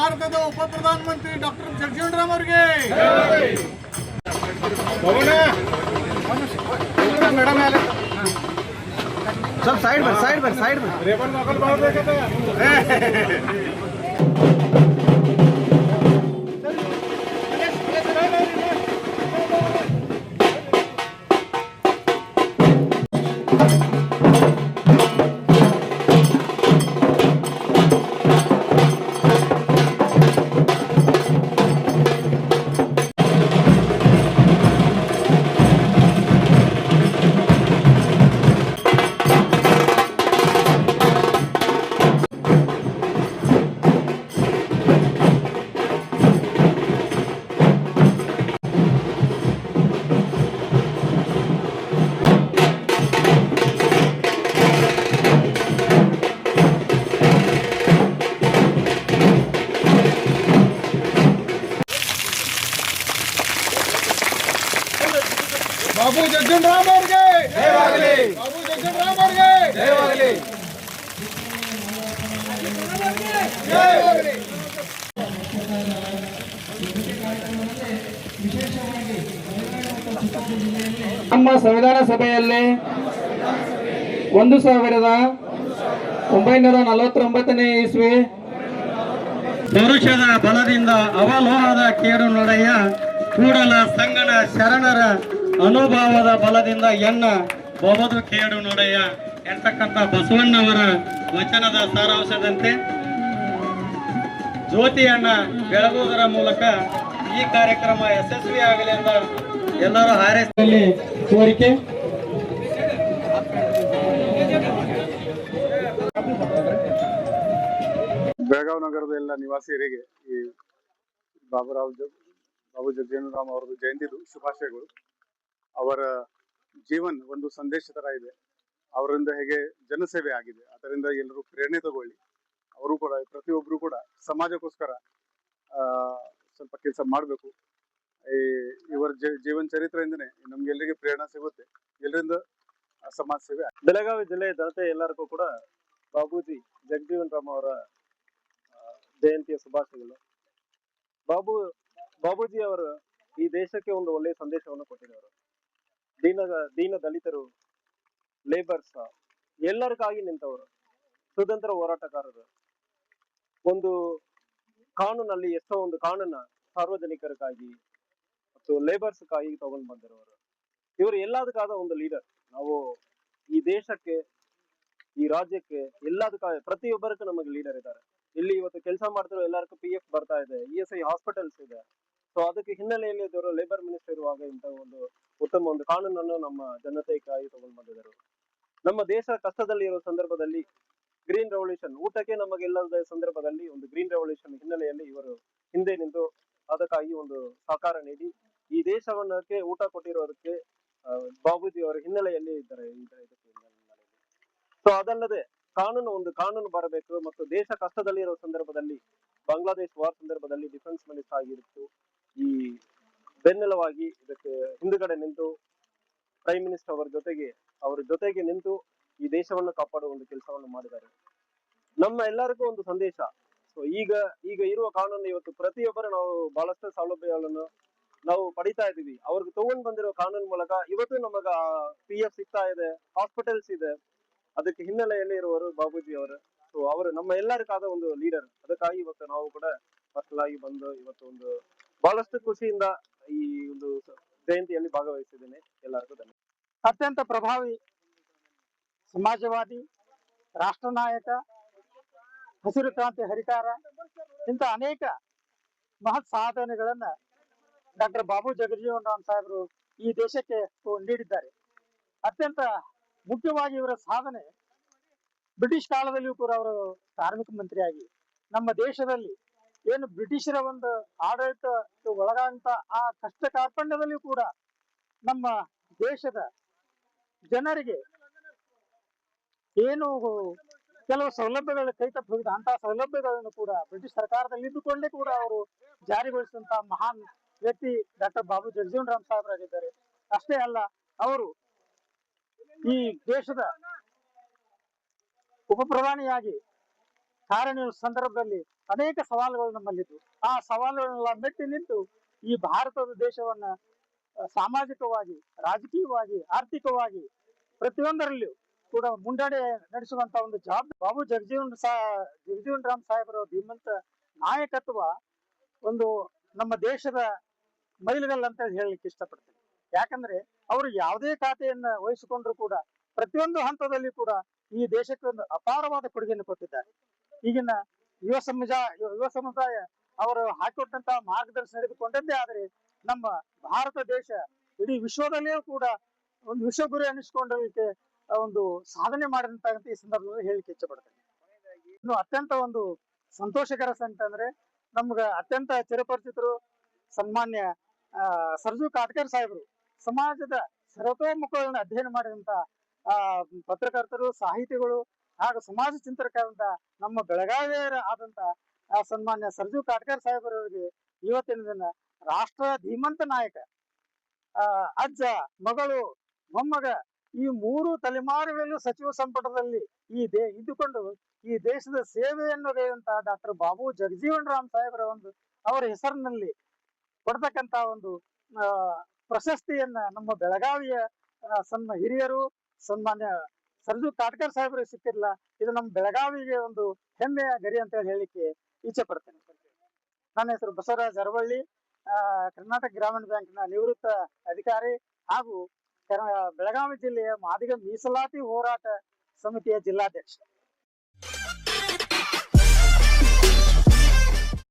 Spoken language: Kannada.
ಭಾರತದ ಉಪ ಪ್ರಧಾನಮಂತ್ರಿ ಡಾಕ್ಟರ್ ಜಗಜೀವನ್ ರಾಮ್ ಅವರಿಗೆ सब साइड में रेबन नकल बात देखते बाबू जगजीवन राम ಅವರಿಗೆ ಜಯವಾಗಲಿ ಬಾಬು ಜಗಜೀವನ್ ರಾಮ್ ಅವರಿಗೆ ಜಯವಾಗಲಿ ಜಯವಾಗಲಿ ನಮ್ಮ ಸಂವಿಧಾನ ಸಭೆಯಲ್ಲಿ 1949ನೇ ಇಸ್ವಿ ಪೌರುಷದ ಬಲದಿಂದ ಅವಲೋಹದ ಕೇಡು ನೊಡೆಯ ಕೂಡಲ ಸಂಗನ ಶರಣರ ಅನುಭವದ ಬಲದಿಂದ ಎನ್ನ ಬಹುದು ಕೇಡು ನೊಡೆಯ ಎಂತಕ್ಕಂಥ ಬಸವಣ್ಣವರ ವಚನದ ಸಾರಾಂಶದಂತೆ ಜ್ಯೋತಿಯನ್ನ ಬೆಳಗುವುದರ ಮೂಲಕ ಈ ಕಾರ್ಯಕ್ರಮ ಯಶಸ್ವಿಯಾಗಲಿ ಅಂತ ಎಲ್ಲರೂ ಹಾರೈಸಿದಲ್ಲಿ ಕೋರಿಕೆ. ಬೆಳಗಾವಿ ನಗರದ ಎಲ್ಲ ನಿವಾಸಿಯರಿಗೆ ಈ ಬಾಬು ಜಗಜೀವನ್ ರಾಮ್ ಅವರದ್ದು ಜಯಂತಿದು ಶುಭಾಶಯಗಳು. ಅವರ ಜೀವನ ಒಂದು ಸಂದೇಶ ತರ ಇದೆ. ಅವರಿಂದ ಹೇಗೆ ಜನಸೇವೆ ಆಗಿದೆ, ಅದರಿಂದ ಎಲ್ಲರೂ ಪ್ರೇರಣೆ ತಗೊಳ್ಳಿ. ಅವರು ಕೂಡ ಪ್ರತಿಯೊಬ್ರು ಕೂಡ ಸಮಾಜಕ್ಕೋಸ್ಕರ ಸ್ವಲ್ಪ ಕೆಲಸ ಮಾಡಬೇಕು. ಇವರ ಜೀವನ ಚರಿತ್ರೆಯಿಂದನೇ ನಮ್ಗೆಲ್ಲರಿಗೆ ಪ್ರೇರಣೆ ಸಿಗುತ್ತೆ. ಎಲ್ಲರಿಂದ ಸಮಾಜ ಸೇವೆ. ಬೆಳಗಾವಿ ಜಿಲ್ಲೆಯ ಜನತೆ ಎಲ್ಲರಿಗೂ ಕೂಡ ಬಾಬೂಜಿ ಜಗಜೀವನ್ ರಾಮ್ ಅವರ ಜಯಂತಿಯ ಶುಭಾಶಯಗಳು. ಬಾಬೂಜಿ ಅವರು ಈ ದೇಶಕ್ಕೆ ಒಂದು ಒಳ್ಳೆಯ ಸಂದೇಶವನ್ನು ಕೊಟ್ಟಿದ್ದಾರೆ. ದೀನ ದಲಿತರು, ಲೇಬರ್ಸ್ ಎಲ್ಲರಿಗಾಗಿ ನಿಂತವರು, ಸ್ವತಂತ್ರ ಹೋರಾಟಗಾರರು. ಒಂದು ಕಾನೂನಲ್ಲಿ ಎಷ್ಟೋ ಒಂದು ಕಾನೂನ ಸಾರ್ವಜನಿಕರಿಗಾಗಿ ಮತ್ತು ಲೇಬರ್ಸ್ಗಾಗಿ ತಗೊಂಡು ಬಂದಿರೋರು. ಇವರು ಎಲ್ಲದಕ್ಕಾದ ಒಂದು ಲೀಡರ್. ನಾವು ಈ ದೇಶಕ್ಕೆ, ಈ ರಾಜ್ಯಕ್ಕೆ ಎಲ್ಲದಕ್ಕಾಗಿ ಪ್ರತಿಯೊಬ್ಬರಿಗೂ ನಮಗೆ ಲೀಡರ್ ಇದ್ದಾರೆ. ಇಲ್ಲಿ ಇವತ್ತು ಕೆಲಸ ಮಾಡ್ತಿರೋ ಎಲ್ಲರಿಗೂ PF ಬರ್ತಾ ಇದೆ, ESI ಹಾಸ್ಪಿಟಲ್ಸ್ ಇದೆ. ಸೊ ಅದಕ್ಕೆ ಹಿನ್ನೆಲೆಯಲ್ಲಿ ಇದ್ದವರು ಲೇಬರ್ ಮಿನಿಸ್ಟರ್ ಇರುವಾಗ ಇಂಥ ಒಂದು ಉತ್ತಮ ಒಂದು ಕಾನೂನನ್ನು ನಮ್ಮ ಜನತೆಗಾಗಿ ತಗೊಂಡು ಬಂದಿದ್ದಾರೆ. ನಮ್ಮ ದೇಶ ಕಷ್ಟದಲ್ಲಿ ಇರೋ ಸಂದರ್ಭದಲ್ಲಿ ಗ್ರೀನ್ ರೆವಲ್ಯೂಷನ್, ಊಟಕ್ಕೆ ನಮಗೆಲ್ಲದ ಸಂದರ್ಭದಲ್ಲಿ ಒಂದು ಗ್ರೀನ್ ರೆವಲ್ಯೂಷನ್ ಹಿನ್ನೆಲೆಯಲ್ಲಿ ಇವರು ಹಿಂದೆ ನಿಂತು ಅದಕ್ಕಾಗಿ ಒಂದು ಸಹಕಾರ ನೀಡಿ ಈ ದೇಶವನ್ನಕ್ಕೆ ಊಟ ಕೊಟ್ಟಿರೋದಕ್ಕೆ ಬಾಬೂಜಿ ಅವರ ಹಿನ್ನೆಲೆಯಲ್ಲಿ ಇದ್ದಾರೆ. ಸೊ ಅದಲ್ಲದೆ ಕಾನೂನು ಬರಬೇಕು ಮತ್ತು ದೇಶ ಕಷ್ಟದಲ್ಲಿ ಇರೋ ಸಂದರ್ಭದಲ್ಲಿ ಬಾಂಗ್ಲಾದೇಶ್ ವಾರ್ ಸಂದರ್ಭದಲ್ಲಿ ಡಿಫೆನ್ಸ್ ಮಿನಿಸ್ಟರ್ ಆಗಿತ್ತು. ಈ ಬೆನ್ನೆಲುವಾಗಿ ಇದಕ್ಕೆ ಹಿಂದುಗಡೆ ನಿಂತು ಪ್ರೈಮ್ ಮಿನಿಸ್ಟರ್ ಅವರ ಜೊತೆಗೆ ನಿಂತು ಈ ದೇಶವನ್ನು ಕಾಪಾಡುವ ಒಂದು ಕೆಲಸವನ್ನು ಮಾಡಿದ್ದಾರೆ. ನಮ್ಮ ಎಲ್ಲರಿಗೂ ಒಂದು ಸಂದೇಶ. ಸೊ ಈಗ ಇರುವ ಕಾನೂನು ಇವತ್ತು ಪ್ರತಿಯೊಬ್ಬರು ನಾವು ಬಹಳಷ್ಟು ಸೌಲಭ್ಯಗಳನ್ನು ನಾವು ಪಡಿತಾ ಇದೀವಿ. ಅವ್ರಿಗೆ ತಗೊಂಡ್ ಬಂದಿರೋ ಕಾನೂನು ಮೂಲಕ ಇವತ್ತು ನಮಗ PF ಸಿಗ್ತಾ ಇದೆ, ಹಾಸ್ಪಿಟಲ್ಸ್ ಇದೆ. ಅದಕ್ಕೆ ಹಿನ್ನೆಲೆಯಲ್ಲಿ ಇರುವವರು ಬಾಬೂಜಿ ಅವರು. ಸೊ ಅವರು ನಮ್ಮ ಎಲ್ಲರಿಗಾದ ಒಂದು ಲೀಡರ್. ಅದಕ್ಕಾಗಿ ಇವತ್ತು ನಾವು ಕೂಡ ಫಸಲಾಗಿ ಬಂದು ಇವತ್ತು ಒಂದು ಬಹಳಷ್ಟು ಖುಷಿಯಿಂದ ಈ ಒಂದು ಜಯಂತಿಯಲ್ಲಿ ಭಾಗವಹಿಸಿದ್ದೇನೆ. ಎಲ್ಲರಿಗೂ ಧನ್ಯವಾದ. ಅತ್ಯಂತ ಪ್ರಭಾವಿ ಸಮಾಜವಾದಿ, ರಾಷ್ಟ್ರ ನಾಯಕ, ಹಸಿರು ಕ್ರಾಂತಿ ಹರಿಕಾರ, ಇಂಥ ಅನೇಕ ಮಹತ್ ಸಾಧನೆಗಳನ್ನ ಡಾಕ್ಟರ್ ಬಾಬು ಜಗಜೀವನ್ ರಾಮ್ ಸಾಹೇಬರು ಈ ದೇಶಕ್ಕೆ ನೀಡಿದ್ದಾರೆ. ಅತ್ಯಂತ ಮುಖ್ಯವಾಗಿ ಇವರ ಸಾಧನೆ, ಬ್ರಿಟಿಷ್ ಕಾಲದಲ್ಲಿಯೂ ಕೂಡ ಅವರು ಕಾರ್ಮಿಕ ಮಂತ್ರಿಯಾಗಿ ನಮ್ಮ ದೇಶದಲ್ಲಿ ಏನು ಬ್ರಿಟಿಷರ ಒಂದು ಆಡಳಿತ ಒಳಗಾದಂತ ಆ ಕಷ್ಟ ಕಾರ್ಪಣ್ಯದಲ್ಲಿಯೂ ಕೂಡ ನಮ್ಮ ದೇಶದ ಜನರಿಗೆ ಏನು ಕೆಲವು ಸೌಲಭ್ಯಗಳ ಕೈ ತಪ್ಪಿ ಹೋಗಿದ ಅಂತಹ ಸೌಲಭ್ಯಗಳನ್ನು ಕೂಡ ಬ್ರಿಟಿಷ್ ಸರ್ಕಾರದಲ್ಲಿ ಇದ್ದುಕೊಂಡೇ ಕೂಡ ಅವರು ಜಾರಿಗೊಳಿಸಿದಂತಹ ಮಹಾನ್ ವ್ಯಕ್ತಿ ಡಾಕ್ಟರ್ ಬಾಬು ಜಗಜೀವನ್ ರಾಮ್ ಸಾಹೇಬರಾಗಿದ್ದಾರೆ. ಅಷ್ಟೇ ಅಲ್ಲ, ಅವರು ಈ ದೇಶದ ಉಪ ಪ್ರಧಾನಿಯಾಗಿ ಕಾರ್ಯನಿರ್ವಹಿಸುವ ಸಂದರ್ಭದಲ್ಲಿ ಅನೇಕ ಸವಾಲುಗಳು ನಮ್ಮಲ್ಲಿದ್ದು ಆ ಸವಾಲುಗಳನ್ನೆಲ್ಲ ಮೆಟ್ಟಿ ನಿಂತು ಈ ಭಾರತದ ದೇಶವನ್ನ ಸಾಮಾಜಿಕವಾಗಿ, ರಾಜಕೀಯವಾಗಿ, ಆರ್ಥಿಕವಾಗಿ ಪ್ರತಿಯೊಂದರಲ್ಲಿಯೂ ಕೂಡ ಮುನ್ನಡೆ ನಡೆಸುವಂತ ಒಂದು ಜವಾಬ್ದಾರಿ ಬಾಬು ಜಗಜೀವನ್ ರಾಮ್ ಸಾಹೇಬರ ಧೀಮಂತ ನಾಯಕತ್ವ ಒಂದು ನಮ್ಮ ದೇಶದ ಮೈಲಿಗಲ್ಲು ಅಂತ ಹೇಳಲಿಕ್ಕೆ ಇಷ್ಟಪಡ್ತೇನೆ. ಯಾಕಂದ್ರೆ ಅವರು ಯಾವುದೇ ಖಾತೆಯನ್ನ ವಹಿಸಿಕೊಂಡ್ರು ಕೂಡ ಪ್ರತಿಯೊಂದು ಹಂತದಲ್ಲಿ ಕೂಡ ಈ ದೇಶಕ್ಕೆ ಒಂದು ಅಪಾರವಾದ ಕೊಡುಗೆಯನ್ನು ಕೊಟ್ಟಿದ್ದಾರೆ. ಈಗಿನ ಯುವ ಸಮುದಾಯ ಅವರು ಹಾಕಿಕೊಟ್ಟಂತಹ ಮಾರ್ಗದರ್ಶನ ನಡೆದುಕೊಂಡದ್ದೇ ಆದರೆ ನಮ್ಮ ಭಾರತ ದೇಶ ಇಡೀ ವಿಶ್ವದಲ್ಲಿಯೂ ಕೂಡ ಒಂದು ವಿಶ್ವ ಗುರಿ ಅನ್ನಿಸ್ಕೊಳ್ಳಲಿಕ್ಕೆ ಒಂದು ಸಾಧನೆ ಮಾಡಿದಂತ ಈ ಸಂದರ್ಭದಲ್ಲಿ ಹೇಳಿಕ್ಕೆ ಇಷ್ಟಪಡ್ತೇನೆ. ಇನ್ನು ಅತ್ಯಂತ ಒಂದು ಸಂತೋಷಕರ ಅಂತಂದ್ರೆ ನಮ್ಗ ಅತ್ಯಂತ ಚಿರಪರಿಚಿತರು ಸನ್ಮಾನ್ಯ ಸರ್ಜು ಕಾಟ್ಕರ್ ಸಾಹೇಬರು ಸಮಾಜದ ಸರ್ವತೋಮುಖಗಳನ್ನು ಅಧ್ಯಯನ ಮಾಡಿದಂತ ಪತ್ರಕರ್ತರು, ಸಾಹಿತಿಗಳು ಹಾಗೂ ಸಮಾಜ ಚಿಂತಕರಾದಂತ ನಮ್ಮ ಬೆಳಗಾವಿಯರ ಆದಂತ ಸನ್ಮಾನ್ಯ ಸರ್ಜು ಕಾಟ್ಕರ್ ಸಾಹೇಬರವರಿಗೆ ಇವತ್ತಿನ ದಿನ ರಾಷ್ಟ್ರ ಧೀಮಂತ ನಾಯಕ, ಅಜ್ಜ, ಮಗಳು, ಮೊಮ್ಮಗ ಈ 3 ತಲೆಮಾರುಗಳಲ್ಲೂ ಸಚಿವ ಸಂಪುಟದಲ್ಲಿ ಇದ್ದುಕೊಂಡು ಈ ದೇಶದ ಸೇವೆಯನ್ನು ಗೈದಂತಹ ಡಾಕ್ಟರ್ ಬಾಬು ಜಗಜೀವನ್ ರಾಮ್ ಸಾಹೇಬರ ಅವರ ಹೆಸರಿನಲ್ಲಿ ಕೊಡ್ತಕ್ಕಂತ ಒಂದು ಪ್ರಶಸ್ತಿಯನ್ನ ನಮ್ಮ ಬೆಳಗಾವಿಯ ಹಿರಿಯರು ಸನ್ಮಾನ್ಯ ಸರ್ಜು ಕಾಟ್ಕರ್ ಸಾಹೇಬರಿಗೆ ಸಿಕ್ಕಿರಲ್ಲ. ಇದು ನಮ್ಮ ಬೆಳಗಾವಿಗೆ ಒಂದು ಹೆಮ್ಮೆಯ ಗರಿ ಅಂತ ಹೇಳಲಿಕ್ಕೆ ಇಚ್ಛೆ ಪಡ್ತೇನೆ. ನನ್ನ ಹೆಸರು ಬಸವರಾಜ್ ಅರವಳ್ಳಿ, ಕರ್ನಾಟಕ ಗ್ರಾಮೀಣ ಬ್ಯಾಂಕ್ನ ನಿವೃತ್ತ ಅಧಿಕಾರಿ ಹಾಗೂ ಬೆಳಗಾವಿ ಜಿಲ್ಲೆಯ ಮಾದಿಗ ಮೀಸಲಾತಿ ಹೋರಾಟ ಸಮಿತಿಯ ಜಿಲ್ಲಾಧ್ಯಕ್ಷ.